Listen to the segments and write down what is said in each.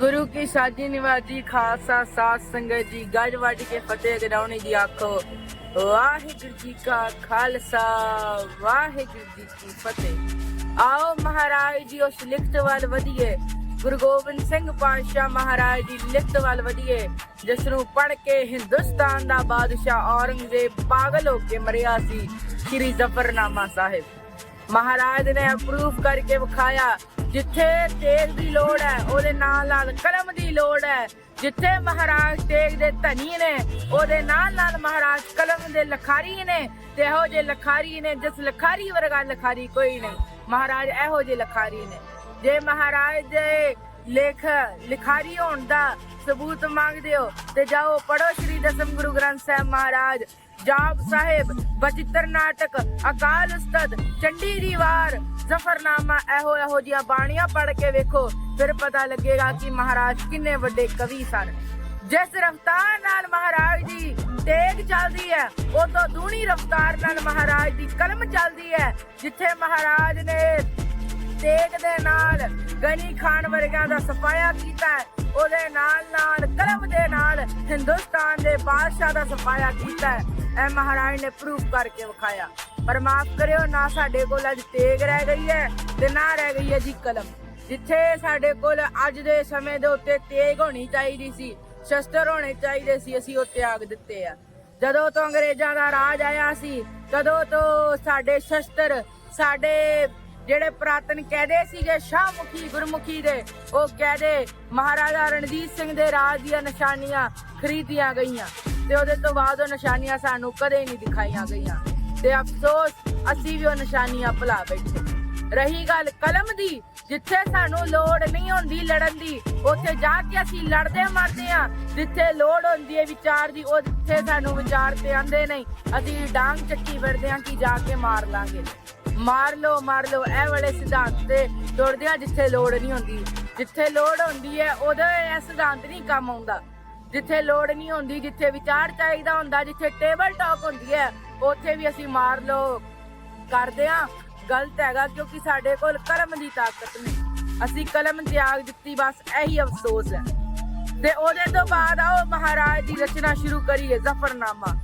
गुरु की साजी निवाजी खालसा साथ संगत जी गज वज के फतेह गराउणी जी आखो वाहिगुरु जी का खालसा वाहिगुरु जी की फतेह। आओ महाराज जी उस लिखत वाल वधिए गुरु गोबिंद सिंह पातशाह महाराज जी लिखत वाल वधिए जिस नूं पढ़ के हिंदुस्तान दा बादशाह औरंगजेब पागल होके मरिया सी। श्री जफरनामा साहिब महाराज ने अप्रूव करके विखाया जिथे तेग दी लोड़ है ओदे नाल नाल कलम दी लोड़ है। जिथे महाराज तेग दे धनी ने ओदे नाल नाल महाराज कलम दे लखारी ने ते एहो जे लखारी ने जिस लखारी वर्गा लखारी कोई नहीं। महाराज एहो जे लखारी ने जे महाराज दे लेख लिखारी होण दा सबूत मांगदे हो ते जाओ पढ़ो श्री दसम गुरु ग्रंथ साहिब महाराज जाप साहिब बचित्र नाटक अकाल उस्ताद चंडी दी वार जफरनामा एहो एहो जिहा बाणियां पढ़ के वेखो फिर पता लगेगा कि महाराज किन्ने वड्डे कवि सन। जिस रफ्तार नाल महाराज दी तेग चलदी है वो तो दूनी रफ्तार नाल महाराज दी कलम चलदी है। जिथे महाराज ने तेग दे नाल गनी खान वर्गियां दा सफाया कीता है ओदे नाल नाल कलम दे नाल हिंदुस्तान दे बादशाह दा सफाया कीता है। ए महाराज ने प्रूफ करके विखाया। पर माफ करियो ना साडे कोल अज तेग रह गई है ते ना रह गई है जी कलम। जिथे साडे कोल अज दे समय दे उत्ते तेग होनी चाहिदी सी शस्त्र होने चाहिए सी असीं ओ त्याग दित्ते आ। जदों तो अंग्रेजां दा राज आया सी तदों तो साडे शस्त्र साडे ਜਿਹੜੇ ਪ੍ਰਾਤਨ ਕਹਦੇ ਸੀਗੇ ਸ਼ਾਹਮੁਖੀ ਗੁਰਮੁਖੀ ਦੇ ਉਹ ਕਹਦੇ ਮਹਾਰਾਜਾ ਰਣਜੀਤ ਸਿੰਘ ਦੇ ਰਾਜ ਦੀਆਂ ਨਿਸ਼ਾਨੀਆਂ ਖਰੀਦੀਆਂ ਗਈਆਂ ਤੇ ਉਹਦੇ ਤੋਂ ਬਾਅਦ ਉਹ ਨਿਸ਼ਾਨੀਆਂ ਸਾਨੂੰ ਕਦੇ ਨਹੀਂ ਦਿਖਾਈਆਂ ਗਈਆਂ ਤੇ ਅਫਸੋਸ ਅਸੀਂ ਵੀ ਉਹ ਨਿਸ਼ਾਨੀਆਂ ਭੁਲਾ ਬੈਠੇ। ਰਹੀ ਗੱਲ ਕਲਮ ਦੀ ਜਿੱਥੇ ਸਾਨੂੰ ਲੋੜ ਨਹੀਂ ਹੁੰਦੀ ਲੜਨ ਦੀ ਉੱਥੇ ਜਾ ਕੇ ਅਸੀਂ ਲੜਦੇ ਮਰਦੇ ਆ। ਜਿੱਥੇ ਲੋੜ ਹੁੰਦੀ ਹੈ ਵਿਚਾਰ ਦੀ ਉੱਥੇ ਸਾਨੂੰ ਵਿਚਾਰ ਤੇ ਆਂਦੇ ਨਹੀਂ ਅਸੀਂ ਡਾਂਗ ਚੱਕੀ ਫਿਰਦੇ ਆ ਕਿ ਜਾ ਕੇ ਮਾਰ ਲਾਂਗੇ। ਮਾਰ ਲੋ ਇਹ ਵਾਲੇ ਸਿਧਾਂਤ ਤੇ ਤੁਰਦੇ ਆ ਜਿੱਥੇ ਲੋੜ ਨਹੀਂ ਹੁੰਦੀ। ਜਿੱਥੇ ਲੋੜ ਹੁੰਦੀ ਹੈ ਉਦੋਂ ਇਹ ਸਿਧਾਂਤ ਨਹੀਂ ਕੰਮ ਆਉਂਦਾ। ਜਿੱਥੇ ਲੋੜ ਨਹੀਂ ਹੁੰਦੀ ਜਿੱਥੇ ਵਿਚਾਰ ਚਾਹੀਦਾ ਹੁੰਦਾ ਜਿੱਥੇ ਟੇਬਲ ਟਾਕ ਹੁੰਦੀ ਹੈ ਉੱਥੇ ਵੀ ਅਸੀਂ ਮਾਰ ਲੋ ਕਰਦੇ ਆ। ਗਲਤ ਹੈਗਾ ਕਿਉਂਕਿ ਸਾਡੇ ਕੋਲ ਕਲਮ ਦੀ ਤਾਕਤ ਨਹੀਂ। ਅਸੀਂ ਕਲਮ ਤਿਆਗ ਦਿੱਤੀ ਬਸ ਇਹੀ ਅਫਸੋਸ ਹੈ। ਤੇ ਉਹਦੇ ਤੋਂ ਬਾਅਦ ਆਓ ਮਹਾਰਾਜ ਦੀ ਰਚਨਾ ਸ਼ੁਰੂ ਕਰੀਏ ਜ਼ਫਰਨਾਮਾ।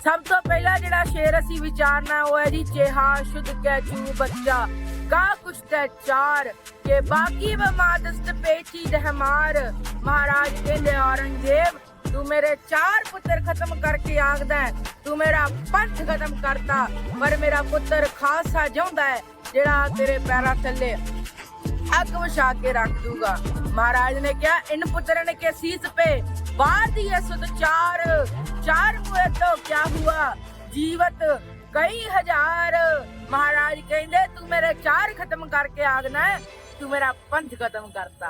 सब तो पहला जड़ा शेर असी विचारना वो है जी चेहा शुद्ध कै चू बच्चा का कुछ तै चार के बाकी बमादस्त पेची दहमार। महाराज कहंदे औरंगजेब तू मेरे 4 पुत्र खत्म करके आखदा है तू मेरा पंथ खत्म करता पर मेरा पुत्र खालसा जिंदा है जेड़ा तेरे पैरा थल्ले अग वछा के रख दूंगा। महाराज ने क्या इन पुत्रन के शीश पे बार दिए सुध चार हुए तो क्या हुआ जीवत कई हजार। महाराज कहंदे तू मेरे 4 खत्म करके आगना है तू मेरा पंथ खत्म करता।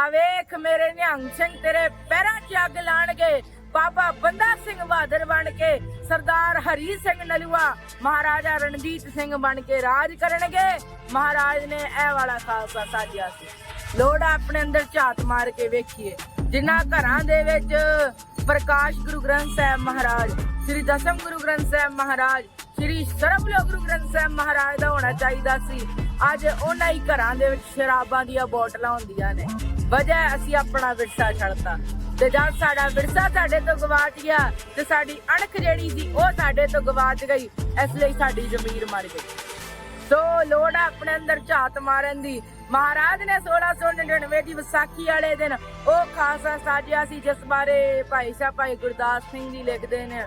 आवेख मेरे निहंग सिंह तेरे पैरां च अग लाणगे बाबा बंदा सिंह बहादुर बन के सरदार हरी सिंह नलुआ महाराजा रणजीत सिंह बन के राज करनगे। महाराज ने ए वाला खालसा साजिया सी। लोड़ अपने अंदर झात मार के वेखिए जिन्हां घरां दे विच प्रकाश गुरु ग्रंथ साहिब महाराज श्री दसम गुरु ग्रंथ साहिब महाराज श्री सरबलो गुरु ग्रंथ साहिब महाराज दा होना चाहिदा सी। अज उन्हां ही घरां दे विच शराबां दीयां बोतलां हुंदियां ने। वजह असीं अपना विरसा छड्डता ते जद साडा विरसा साडे तो गवाच गया ते साडी अणख जेहड़ी सी ओह साडे तो गवाच गई इसलिए साडी जमीर मर गई। तो लोड़ अपने अंदर झात मारन दी। महाराज ने 1699 की विसाखी वाले दिन ओ खालसा साजिया सी जिस बारे भाई साहब भाई गुरदास सिंह जी लिखते हैं।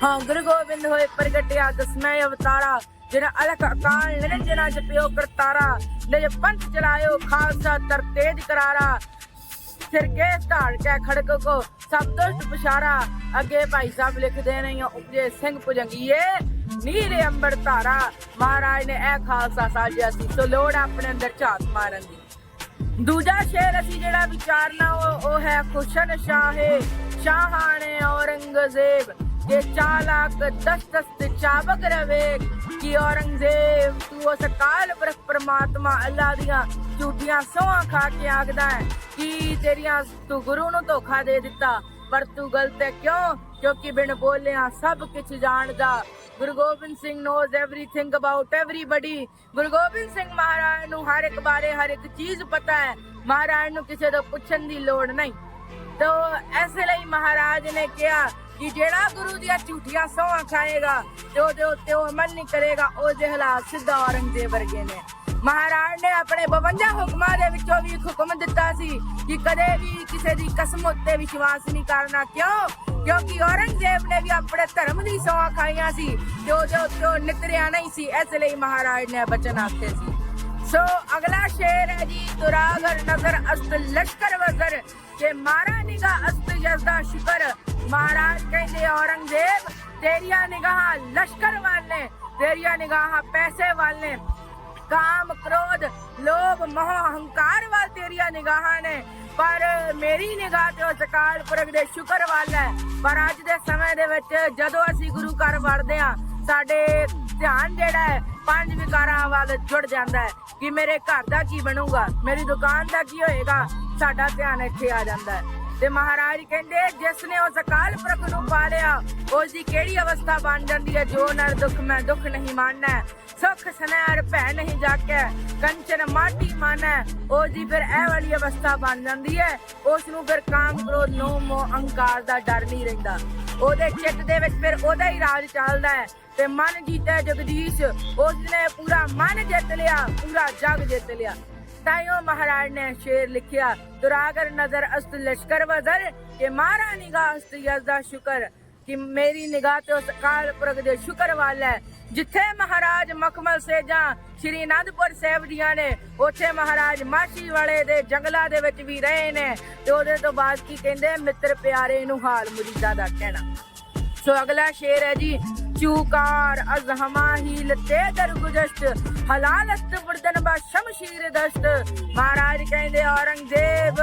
हाँ गुरु गोबिंद होए प्रगटिया दसवें अवतारा जिन्हें अलख अकाल निरंजना जपियो करतारा निज पंथ चलायो खालसा तर तेज करारा सिर के ढाल के खड़क को सब दुष्ट पछारा। अगे भाई साहब लिखते नहीं उपजे सिंह भुजंगीए नीरे अंबर धारा। महाराज ने ए खालसा साजिया सी। तो लोड़ अपने अंदर झात मारन दी। दूजा शेर असी जेड़ा विचारना वो है खुशन शाहे शाहाने औरंगजेब के चालाक दस्त चाबक रवे कि औरंगजेब तू उस काल पुरख परमात्मा अल्लाह दियां झूठियां सोहां खा के आखदा है कि तेरियां तू गुरु नूं धोखा दे दिता पर तू गलत है क्यों क्योंकि बिन बोलिया सब कुछ जानदा। Guru Gobind Singh knows everything about everybody। Guru Gobind Singh महाराज नूं हर एक बारे हर एक चीज पता है महाराज नूं किसे तो पुछण दी लोड़ नहीं। तो इस लई महाराज ने कहा कि जेड़ा गुरु दियां झूठियां सौहां खाएगा ते ओदे उत्ते ओह अमल नहीं करेगा, ओहदे हालात सिद्धा औरंगजेब वर्गे ने। महाराज ने अपने 52 हुक्मां दे विचों भी एक हुक्म दिता सी कि कदे भी किसी दी कसम उत्ते विश्वास नहीं करना। क्यों? क्योंकि औरंगजेब ने भी अपने धर्म दी सौहां खाइयां सी ते ओहदे उत्ते ओह नितरिया नहीं सी, इस लई महाराज ने वचन आखे सी। सो अगला शेर है जी, तुरागर नजर अस्त लश्कर वजर के मारा निगाह अस्त यज़दा शुकर। महाराज कहते औरंगजेब तेरिया निगाह लश्कर वाले, तेरिया निगाह पैसे वाले, काम क्रोध लोभ मोह अहंकार वाल तेरिया निगाह ने, पर मेरी निगाह ते उस अकाल पुरख दे शुक्र वाला है। पर अज दे समय दे विच जदों असीं गुरु घर वड़दे हां साडे ध्यान जेड़ा है पंज विकारां वाल जुड़ जांदा है कि मेरे घर दा की बनूगा, मेरी दुकान दा की होएगा, साडा ध्यान इत्थे आ जांदा है। ते महाराज कहंदे जिसने उस अकाल पुरख नूं पा लिया उसदी केड़ी अवस्था बन जांदी है। जो नर दुख मैं दुख नहीं मानना, सुख सनैर भै नहीं जाके, कंचन माटी माना, उसदी फिर ए वाली अवस्था बन जांदी है। उस नूं फिर काम क्रोध लोभ मोह अहंकार दा डर नहीं रहिंदा, ओहदे चित्त दे विच फिर ओहदा ही राज चलदा है। ते मन जीता जगदीश, उसने पूरा मन जित लिया, पूरा जग जित लिया। ताइयों महाराज ने शेर लिखिया, तुरागर नजर अस्त लश्कर वजर के मारा निगाह अस्त यज़दा शुकर, कि मेरी निगाह ते उस अकाल पुरख दे शुक्र वाला है। जिथे महाराज मखमल सेजा श्री आनंदपुर साहिब दियां ने, उथे महाराज माछी वाले दे जंगलां दे विच भी रहे ने। ते ओदे तो बाद की कहंदे मित्र प्यारे नूं हाल मुरीदा दा कहना। सो अगला शेर है जी, चूकार अज हमाही लते दरगुजश्त हलालस्त बर्दन बा शमशीर दस्त। महाराज कहंदे औरंगजेब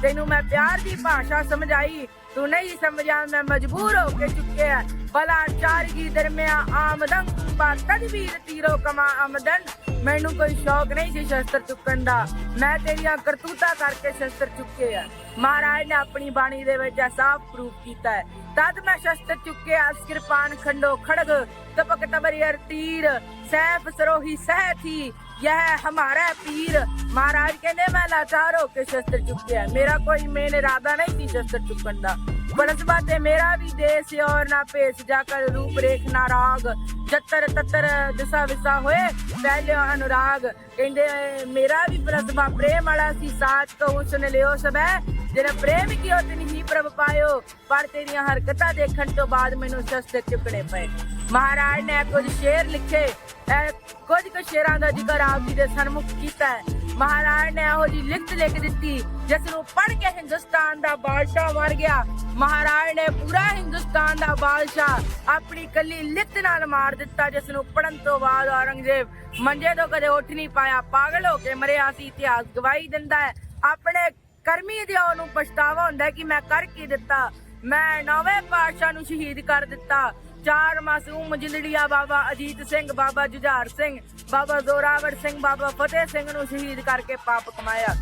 तेनू मैं प्यार दी भाषा समझाई, तू नहीं समझा, मैं मजबूर होके चुके है। भला चारगी दरमिया आमदन बा तदबीर तीरो कमा आमदन। मैनू कोई शौक नहीं सी शस्त्र चुकन दा, मैं तेरिया करतूता करके शस्त्र चुके है। महाराज ने अपनी बाणी दे विच साफ प्रूफ कीता है, तद मैं शस्त्र चुके किरपान खंडो खड़ग तपक तबरियर तीर, सैफ सरोही सह थी यह हमारा पीर। महाराज कहने मैं लाचार होके शस्त्र चुके है, मेरा कोई मेन इरादा नहीं थी शस्त्र चुकन दा। बनस्बत मेरा भी देश और ना पेश जाकर रूप रेख ना राग, जत्तर तत्तर दिशा विसा होए पहले अनुराग। कहंदे मेरा भी प्रसबा प्रेम वाला सी, साच कहूं सुन लियो सब है, जिन्हें प्रेम कियो तिन ही प्रभ पायो, पर तेरिया हरकतां देखण तो बाद मैनू शस्त्र चुकने पे। महाराज ने कुछ शेर लिखे, कुछ शेरां दा जिक्र आप जी दे सन्मुख कीता है। महाराज ने ਇਹੋ जी लिखत लिख दी जिसनू पढ़ के हिंदुस्तान दा बादशाह मर गया। महाराज ने पूरा हिंदुस्तान दा बादशाह अपनी कली लिखत नाल मार दिता, जिसनू पढ़न तो बाद औरंगजेब मंजे तो कदे उठ नहीं पाया, पागल होके मरिया सी। इतिहास गवाही दिंदा है, अपने करमी दे ओनू पछतावा हुंदा है कि मैं कर की दिता, मैं नौवें पातशाह नू शहीद कर दिता। चार मासूम जिंदड़िया बाबा अजीत सिंह, बाबा जुझार सिंह, बाबा जोरावर सिंह, बाबा फतेह सिंह नू शहीद करके पाप कमाया।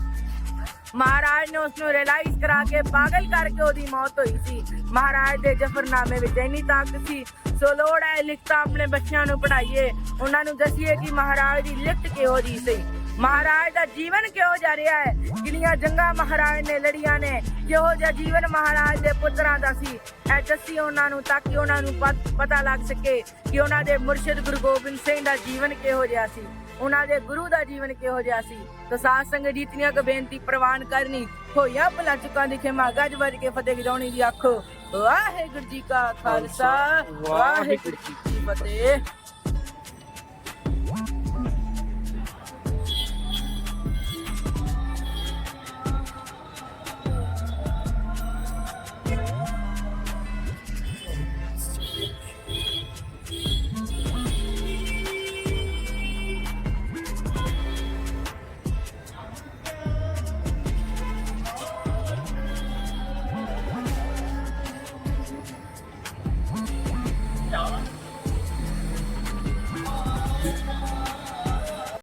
महाराज ने उसनू रियलाइज करा के पागल करके ओदी मौत हुई सी। महाराज दे जफरनामे विच इन्नी ताकत सी, सो लोड़ है लिखता अपने बच्चों नू पढ़ाइए, उन्हां नू दसीए कि महाराज दी लिखत किहो जी सी, महाराज दा जीवन किहो जा रहा है, किन्नियां जंगां महाराज ने लड़ियां ने, किहो जा जीवन महाराज दे पुत्रां दा सी। ऐ दसी उन्हां नू ताकि उन्हां नू पता लग सके कि उन्हां दे मुर्शिद गुरु गोबिंद सिंह दा जीवन किहो जिहा सी, उन्हां दे गुरु दा जीवन किहो जिहा सी। तो साथ संग जीतनियां को बेनती प्रवान करनी होया भला चुका दिखे मां गज बज के फतेह गजाउणी दी आखो। वाहिगुरू जी का खालसा, वाहिगुरू जी की फतेह।